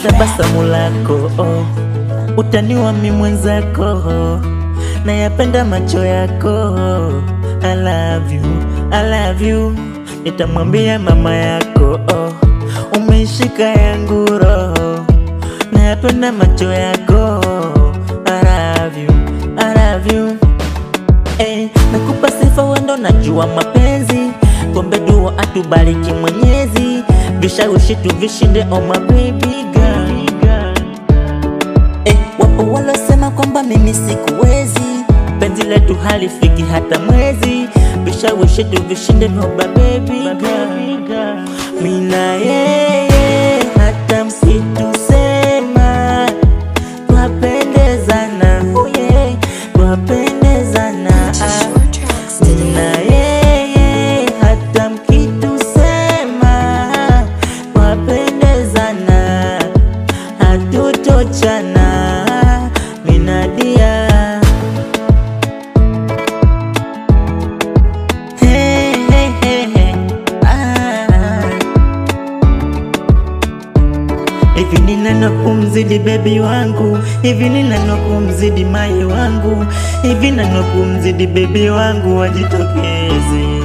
tabasamu lako utaniwa mimi mwenzako, nayapenda macho yako. I love you, I love you. Nitamwambia mama yako umeishika yangu roho, nayapenda macho yako. I love you, I love you. Nakupa sifa wendo najua mapenzi, kombe dua atubariki Mwenyezi, vishawishi tuvishinde oh my baby girl. Wapo walosema kwamba mimi sikuwezi, penzi letu halifiki hata mwezi, vishawishi tuvishinde oh my baby girl. Mina yeye hata msitusema twapendezana, twapendezana. Mina yeye hata mkitusema twapendezana, hatutochana. Mina dia hivi ni nani kumzidi baby wangu, hivi ni nani kumzidi mai wangu, hivi nani kumzidi baby wangu, wajitokeze.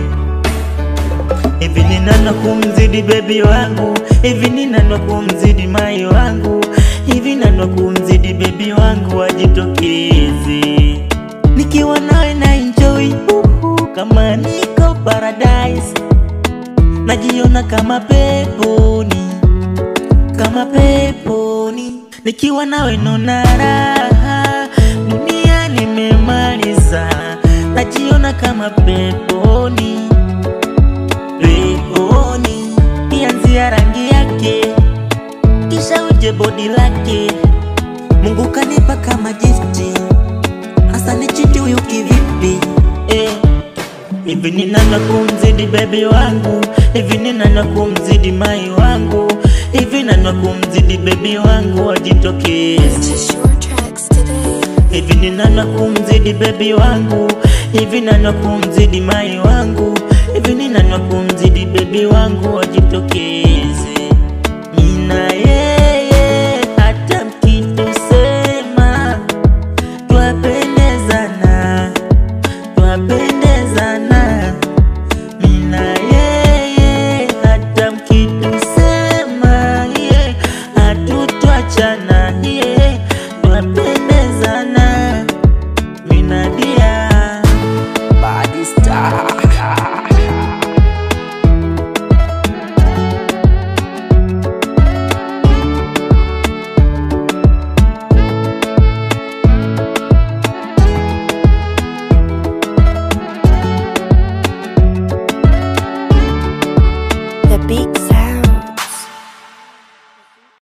Hivi ni nani kumzidi baby wangu, hivi ni nani kumzidi mai wangu, hivi nani kumzidi baby wangu, wajitokeze. Nikiwa nawe na enjoy kama niko paradise, najiona kama peponi, kama peponi. Nikiwa nawe nona raha, dunia nimemaliza, najiona kama peponi, peponi. Ianzia rangi yake, kisha uje body lake, Mungu kanipa kama gifti, hasa ni chiti huyu kivipi? Hivi ni nani kumzidi baby wangu, hivi ni nani kumzidi mai wangu, hivi nani kumzidi baby wangu, wajitokeze. Hivi ni nani kumzidi baby wangu, hivi nani kumzidi mai wangu, hivi ni nani kumzidi baby wangu, wajitokeze. Mina yeye hata mkitusema twapendezana, twapendezana. Mina yeye hata mkitusema hatutwachana, twapendezana. Mina